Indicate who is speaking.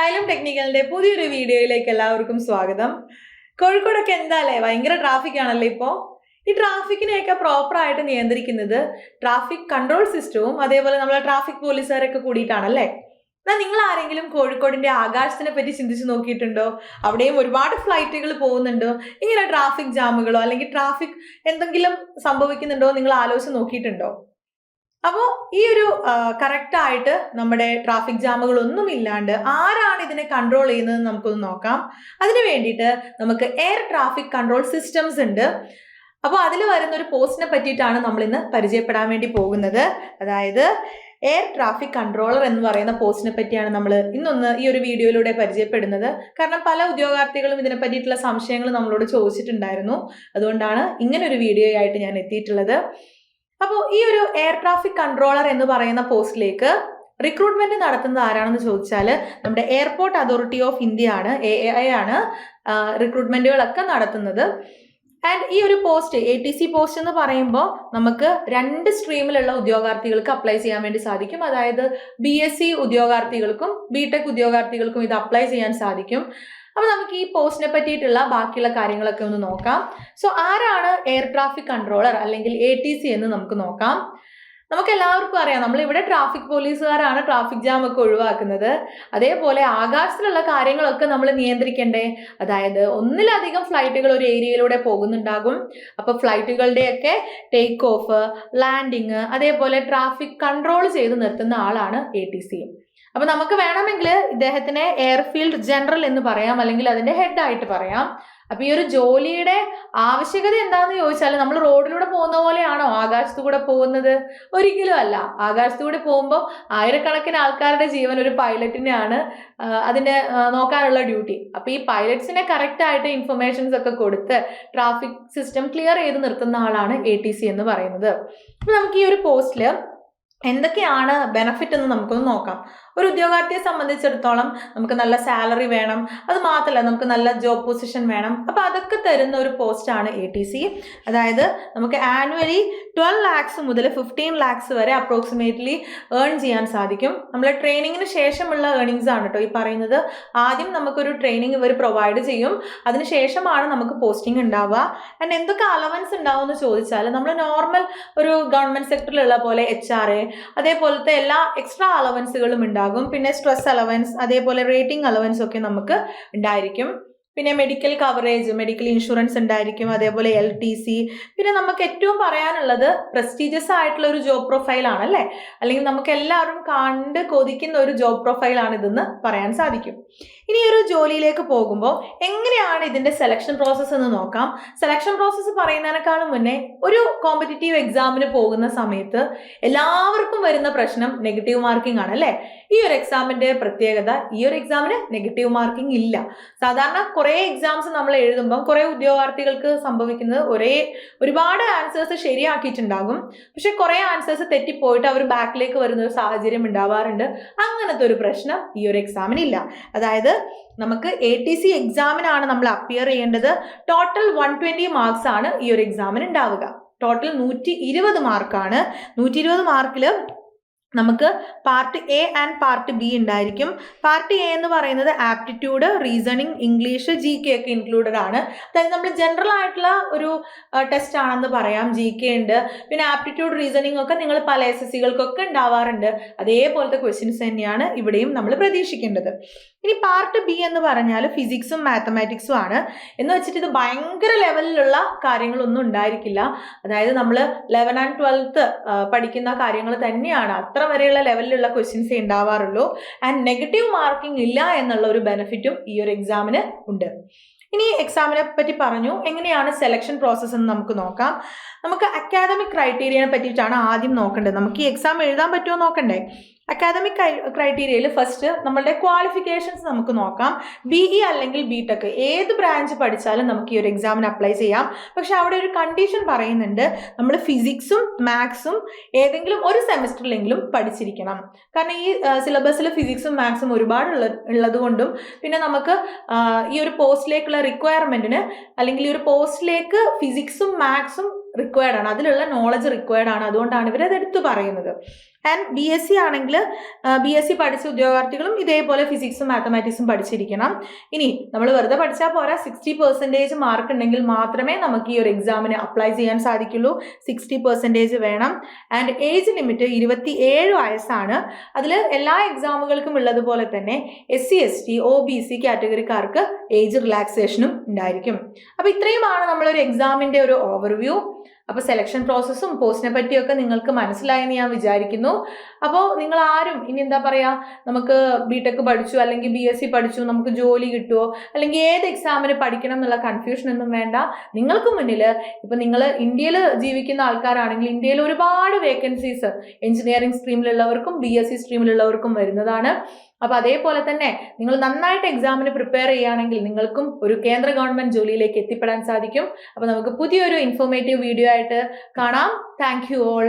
Speaker 1: Xylem ടെക്നിക്കലിന്റെ പുതിയൊരു വീഡിയോയിലേക്ക് എല്ലാവർക്കും സ്വാഗതം. കോഴിക്കോടൊക്കെ എന്താല്ലേ ഭയങ്കര ട്രാഫിക് ആണല്ലോ ഇപ്പോൾ. ഈ ട്രാഫിക്കിനെയൊക്കെ പ്രോപ്പറായിട്ട് നിയന്ത്രിക്കുന്നത് ട്രാഫിക് കൺട്രോൾ സിസ്റ്റവും അതേപോലെ നമ്മളെ ട്രാഫിക് പോലീസുകാരൊക്കെ കൂടിയിട്ടാണല്ലേ. എന്നാൽ നിങ്ങൾ ആരെങ്കിലും കോഴിക്കോടിന്റെ ആകാശത്തിനെ പറ്റി ചിന്തിച്ച് നോക്കിയിട്ടുണ്ടോ? അവിടെയും ഒരുപാട് ഫ്ലൈറ്റുകൾ പോകുന്നുണ്ടോ? ഇങ്ങനെ ട്രാഫിക് ജാമുകളോ അല്ലെങ്കിൽ ട്രാഫിക് എന്തെങ്കിലും സംഭവിക്കുന്നുണ്ടോ നിങ്ങൾ ആലോചിച്ച് നോക്കിയിട്ടുണ്ടോ? അപ്പോൾ ഈ ഒരു കറക്റ്റായിട്ട് നമ്മുടെ ട്രാഫിക് ജാമുകളൊന്നും ഇല്ലാണ്ട് ആരാണ് ഇതിനെ കൺട്രോൾ ചെയ്യുന്നത് നമുക്കൊന്ന് നോക്കാം. അതിന് വേണ്ടിയിട്ട് നമുക്ക് എയർ ട്രാഫിക് കൺട്രോൾ സിസ്റ്റംസ് ഉണ്ട്. അപ്പോൾ അതിൽ വരുന്ന ഒരു പോസ്റ്റിനെ പറ്റിയിട്ടാണ് നമ്മൾ ഇന്ന് പരിചയപ്പെടാൻ വേണ്ടി പോകുന്നത്. അതായത് എയർ ട്രാഫിക് കൺട്രോളർ എന്ന് പറയുന്ന പോസ്റ്റിനെ പറ്റിയാണ് നമ്മൾ ഇന്നൊന്ന് ഈ ഒരു വീഡിയോയിലൂടെ പരിചയപ്പെടുന്നത്. കാരണം പല ഉദ്യോഗാർത്ഥികളും ഇതിനെ പറ്റിയിട്ടുള്ള സംശയങ്ങൾ നമ്മളോട് ചോദിച്ചിട്ടുണ്ടായിരുന്നു. അതുകൊണ്ടാണ് ഇങ്ങനെ ഒരു വീഡിയോ ആയിട്ട് ഞാൻ എത്തിയിട്ടുള്ളത്. അപ്പോൾ ഈ ഒരു എയർ ട്രാഫിക് കൺട്രോളർ എന്ന് പറയുന്ന പോസ്റ്റിലേക്ക് റിക്രൂട്ട്മെന്റ് നടത്തുന്നത് ആരാണെന്ന് ചോദിച്ചാൽ നമ്മുടെ എയർപോർട്ട് അതോറിറ്റി ഓഫ് ഇന്ത്യ ആണ്, AAI ആണ് റിക്രൂട്ട്മെന്റുകളൊക്കെ നടത്തുന്നത്. ആൻഡ് ഈ ഒരു പോസ്റ്റ് ATC പോസ്റ്റ് എന്ന് പറയുമ്പോൾ നമുക്ക് 2 സ്ട്രീമിലുള്ള ഉദ്യോഗാർത്ഥികൾക്ക് അപ്ലൈ ചെയ്യാൻ വേണ്ടി സാധിക്കും. അതായത് BSc ഉദ്യോഗാർത്ഥികൾക്കും BTech ഉദ്യോഗാർത്ഥികൾക്കും ഇത് അപ്ലൈ ചെയ്യാൻ സാധിക്കും. അപ്പോൾ നമുക്ക് ഈ പോസ്റ്റിനെ പറ്റിയിട്ടുള്ള ബാക്കിയുള്ള കാര്യങ്ങളൊക്കെ ഒന്ന് നോക്കാം. സോ ആരാണ് എയർ ട്രാഫിക് കൺട്രോളർ അല്ലെങ്കിൽ ATC എന്ന് നമുക്ക് നോക്കാം. നമുക്ക് എല്ലാവർക്കും അറിയാം, നമ്മളിവിടെ ട്രാഫിക് പോലീസുകാരാണ് ട്രാഫിക് ജാം ഒക്കെ ഒഴിവാക്കുന്നത്. അതേപോലെ ആകാശത്തിലുള്ള കാര്യങ്ങളൊക്കെ നമ്മൾ നിയന്ത്രിക്കണ്ടേ. അതായത് ഒന്നിലധികം ഫ്ലൈറ്റുകൾ ഒരു ഏരിയയിലൂടെ പോകുന്നുണ്ടാകും. അപ്പോൾ ഫ്ലൈറ്റുകളുടെയൊക്കെ ടേക്ക് ഓഫ്, ലാൻഡിങ്, അതേപോലെ ട്രാഫിക് കൺട്രോൾ ചെയ്ത് നിർത്തുന്ന ആളാണ് ATC. അപ്പൊ നമുക്ക് വേണമെങ്കിൽ ഇദ്ദേഹത്തിനെ എയർഫീൽഡ് ജനറൽ എന്ന് പറയാം, അല്ലെങ്കിൽ അതിന്റെ ഹെഡ് ആയിട്ട് പറയാം. അപ്പൊ ഈ ഒരു ജോലിയുടെ ആവശ്യകത എന്താണെന്ന് ചോദിച്ചാൽ നമ്മൾ റോഡിലൂടെ പോകുന്ന പോലെയാണോ ആകാശത്തു കൂടെ പോകുന്നത്? ഒരിക്കലും അല്ല. ആകാശത്തു കൂടെ പോകുമ്പോൾ ആയിരക്കണക്കിന് ആൾക്കാരുടെ ജീവൻ ഒരു പൈലറ്റിനെയാണ് അതിനെ നോക്കാനുള്ള ഡ്യൂട്ടി. അപ്പൊ ഈ പൈലറ്റ്സിനെ കറക്റ്റ് ആയിട്ട് ഇൻഫർമേഷൻസ് ഒക്കെ കൊടുത്ത് ട്രാഫിക് സിസ്റ്റം ക്ലിയർ ചെയ്ത് നിർത്തുന്ന ആളാണ് ATC എന്ന് പറയുന്നത്. അപ്പൊ നമുക്ക് ഈ ഒരു പോസ്റ്റിൽ എന്തൊക്കെയാണ് ബെനഫിറ്റ് എന്ന് നമുക്കൊന്ന് നോക്കാം. ഒരു ഉദ്യോഗാർത്ഥിയെ സംബന്ധിച്ചിടത്തോളം നമുക്ക് നല്ല സാലറി വേണം, അത് മാത്രമല്ല നമുക്ക് നല്ല ജോബ് പൊസിഷൻ വേണം. അപ്പോൾ അതൊക്കെ തരുന്ന ഒരു പോസ്റ്റാണ് ATC. അതായത് നമുക്ക് ആനുവലി 12 lakhs മുതൽ 15 lakhs വരെ അപ്രോക്സിമേറ്റ്ലി ഏൺ ചെയ്യാൻ സാധിക്കും. നമ്മളെ ട്രെയിനിങ്ങിന് ശേഷമുള്ള ഏർണിങ്സ് ആണ് കേട്ടോ ഈ പറയുന്നത്. ആദ്യം നമുക്കൊരു ട്രെയിനിങ് ഇവർ പ്രൊവൈഡ് ചെയ്യും, അതിനുശേഷമാണ് നമുക്ക് പോസ്റ്റിംഗ് ഉണ്ടാവുക. ആൻഡ് എന്തൊക്കെ അലവൻസ് ഉണ്ടാവും എന്ന് ചോദിച്ചാൽ നമ്മൾ നോർമൽ ഒരു ഗവൺമെന്റ് സെക്ടറിലുള്ള പോലെ HRA അതേപോലത്തെ എല്ലാ എക്സ്ട്രാ അലവൻസുകളും ഉണ്ടാകും. പിന്നെ സ്ട്രെസ് അലവൻസ്, അതേപോലെ റേറ്റിംഗ് അലവൻസ് ഒക്കെ നമുക്ക് ഉണ്ടായിരിക്കും. പിന്നെ മെഡിക്കൽ കവറേജ്, മെഡിക്കൽ ഇൻഷുറൻസ് ഉണ്ടായിരിക്കും. അതേപോലെ LTC. പിന്നെ നമുക്ക് ഏറ്റവും പറയാനുള്ളത് പ്രസ്റ്റീജിയസ് ആയിട്ടുള്ള ഒരു ജോബ് പ്രൊഫൈൽ ആണല്ലേ, അല്ലെങ്കിൽ നമുക്ക് എല്ലാവരും കണ്ട് കൊതിക്കുന്ന ഒരു ജോബ് പ്രൊഫൈലാണ് ഇതെന്ന് പറയാൻ സാധിക്കും. ഇനി ഒരു ജോലിയിലേക്ക് പോകുമ്പോൾ എങ്ങനെയാണ് ഇതിന്റെ സെലക്ഷൻ പ്രോസസ്സ് എന്ന് നോക്കാം. സെലക്ഷൻ പ്രോസസ്സ് പറയുന്നതിനേക്കാളും മുന്നേ ഒരു കോമ്പറ്റീറ്റീവ് എക്സാമിന് പോകുന്ന സമയത്ത് എല്ലാവർക്കും വരുന്ന പ്രശ്നം നെഗറ്റീവ് മാർക്കിംഗ് ആണ് അല്ലേ. ഈ ഒരു എക്സാമിന്റെ പ്രത്യേകത, ഈ ഒരു എക്സാമിന് നെഗറ്റീവ് മാർക്കിംഗ് ഇല്ല. സാധാരണ കുറേ എക്സാംസ് നമ്മൾ എഴുതുമ്പോൾ കുറേ ഉദ്യോഗാർത്ഥികൾക്ക് സംഭവിക്കുന്നത് ഒരുപാട് ആൻസേഴ്സ് ശരിയാക്കിയിട്ടുണ്ടാകും, പക്ഷെ കുറേ ആൻസേഴ്സ് തെറ്റിപ്പോയിട്ട് അവർ ബാക്കിലേക്ക് വരുന്ന ഒരു സാഹചര്യം ഉണ്ടാവാറുണ്ട്. അങ്ങനത്തെ ഒരു പ്രശ്നം ഈ ഒരു എക്സാമിനില്ല. അതായത് നമുക്ക് ATC എക്സാമിനാണ് നമ്മൾ അപ്പിയർ ചെയ്യേണ്ടത്. ടോട്ടൽ 120 മാർക്സ് ആണ് ഈ ഒരു എക്സാമിന് ഉണ്ടാവുക. ടോട്ടൽ 120 മാർക്കാണ്. 120 മാർക്കിൽ നമുക്ക് part A and part B ഉണ്ടായിരിക്കും. പാർട്ട് A എന്ന് പറയുന്നത് ആപ്റ്റിറ്റ്യൂഡ്, റീസണിങ്, ഇംഗ്ലീഷ്, GK ഒക്കെ ഇൻക്ലൂഡഡ് ആണ്. അതായത് നമ്മൾ ജനറൽ ആയിട്ടുള്ള ഒരു ടെസ്റ്റ് ആണെന്ന് പറയാം. GK ഉണ്ട്. പിന്നെ ആപ്റ്റിറ്റ്യൂഡ്, റീസണിങ് ഒക്കെ നിങ്ങൾ പല SSCകൾക്കൊക്കെ ഉണ്ടാവാറുണ്ട്. അതേപോലത്തെ ക്വസ്റ്റ്യൻസ് തന്നെയാണ് ഇവിടെയും നമ്മൾ പ്രതീക്ഷിക്കേണ്ടത്. ഇനി പാർട്ട് B എന്ന് പറഞ്ഞാൽ ഫിസിക്സും മാത്തമാറ്റിക്സും ആണ്. എന്ന് വെച്ചിട്ട് ഇത് ഭയങ്കര ലെവലിലുള്ള കാര്യങ്ങളൊന്നും ഉണ്ടായിരിക്കില്ല. അതായത് നമ്മൾ 11th and 12th പഠിക്കുന്ന കാര്യങ്ങൾ തന്നെയാണ്. അത്ര വരെയുള്ള ലെവലിലുള്ള ക്വസ്റ്റ്യൻസേ ഉണ്ടാവാറുള്ളൂ. ആൻഡ് നെഗറ്റീവ് മാർക്കിംഗ് ഇല്ല എന്നുള്ള ഒരു ബെനിഫിറ്റും ഈ ഒരു എക്സാമിന് ഉണ്ട്. ഇനി എക്സാമിനെ പറ്റി പറഞ്ഞു. എങ്ങനെയാണ് സെലക്ഷൻ പ്രോസസ്സ് എന്ന് നമുക്ക് നോക്കാം. നമുക്ക് അക്കാദമിക് ക്രൈറ്റീരിയനെ പറ്റിയിട്ടാണ് ആദ്യം നോക്കേണ്ടത്. നമുക്ക് ഈ എക്സാം എഴുതാൻ പറ്റുമോ നോക്കണ്ടേ. അക്കാദമിക് ക്രൈറ്റീരിയയിൽ ഫസ്റ്റ് നമ്മളുടെ ക്വാളിഫിക്കേഷൻസ് നമുക്ക് നോക്കാം. BE അല്ലെങ്കിൽ BTech ഏത് ബ്രാഞ്ച് പഠിച്ചാലും നമുക്ക് ഈ ഒരു എക്സാമിന് അപ്ലൈ ചെയ്യാം. പക്ഷെ അവിടെ ഒരു കണ്ടീഷൻ പറയുന്നുണ്ട്, നമ്മൾ ഫിസിക്സും മാത്സും ഏതെങ്കിലും ഒരു സെമിസ്റ്ററിലെങ്കിലും പഠിച്ചിരിക്കണം. കാരണം ഈ സിലബസിൽ ഫിസിക്സും മാത്സും ഒരുപാട് ഉള്ളത് കൊണ്ടും പിന്നെ നമുക്ക് ഈ ഒരു പോസ്റ്റിലേക്കുള്ള റിക്വയർമെന്റിന് അല്ലെങ്കിൽ ഈ ഒരു പോസ്റ്റിലേക്ക് ഫിസിക്സും മാത്സും റിക്വയർഡ് ആണ്, അതിലുള്ള നോളജ് റിക്വയർഡ് ആണ്. അതുകൊണ്ടാണ് ഇവരത് എടുത്തു പറയുന്നത്. ആൻഡ് BSc ആണെങ്കിൽ BSc പഠിച്ച ഉദ്യോഗാർത്ഥികളും ഇതേപോലെ ഫിസിക്സും മാത്തമാറ്റിക്സും പഠിച്ചിരിക്കണം. ഇനി നമ്മൾ വെറുതെ പഠിച്ചാൽ പോരാ, 60% മാർക്ക് ഉണ്ടെങ്കിൽ മാത്രമേ നമുക്ക് ഈ ഒരു എക്സാമിന് അപ്ലൈ ചെയ്യാൻ സാധിക്കുള്ളൂ. 60% വേണം. ആൻഡ് ഏജ് ലിമിറ്റ് 27 വയസ്സാണ്. അതിൽ എല്ലാ എക്സാമുകൾക്കും ഉള്ളതുപോലെ തന്നെ SC ST OBC കാറ്റഗറിക്കാർക്ക് ഏജ് റിലാക്സേഷനും ഉണ്ടായിരിക്കും. അപ്പോൾ ഇത്രയുമാണ് നമ്മളൊരു എക്സാമിൻ്റെ ഒരു ഓവർവ്യൂ. അപ്പോൾ സെലക്ഷൻ പ്രോസസ്സും പോസ്റ്റിനെ പറ്റിയൊക്കെ നിങ്ങൾക്ക് മനസ്സിലായെന്ന് ഞാൻ വിചാരിക്കുന്നു. അപ്പോൾ നിങ്ങൾ ആരും ഇനി എന്താ പറയുക, നമുക്ക് BTech പഠിച്ചു അല്ലെങ്കിൽ BSc പഠിച്ചു നമുക്ക് ജോലി കിട്ടുമോ അല്ലെങ്കിൽ ഏത് എക്സാമിന് പഠിക്കണം എന്നുള്ള കൺഫ്യൂഷൻ ഒന്നും വേണ്ട. നിങ്ങൾക്ക് മുന്നിൽ ഇപ്പം നിങ്ങൾ ഇന്ത്യയിൽ ജീവിക്കുന്ന ആൾക്കാരാണെങ്കിൽ ഇന്ത്യയിൽ ഒരുപാട് വേക്കൻസീസ് എഞ്ചിനീയറിംഗ് സ്ട്രീമിലുള്ളവർക്കും BSc സ്ട്രീമിലുള്ളവർക്കും വരുന്നതാണ്. അപ്പോൾ അതേപോലെ തന്നെ നിങ്ങൾ നന്നായിട്ട് എക്സാമിന് പ്രിപ്പയർ ചെയ്യുകയാണെങ്കിൽ നിങ്ങൾക്കും ഒരു കേന്ദ്ര ഗവൺമെൻറ് ജോലിയിലേക്ക് എത്തിപ്പെടാൻ സാധിക്കും. അപ്പോൾ നമുക്ക് പുതിയൊരു ഇൻഫോർമേറ്റീവ് വീഡിയോ ആയിട്ട് കാണാം. Thank you all.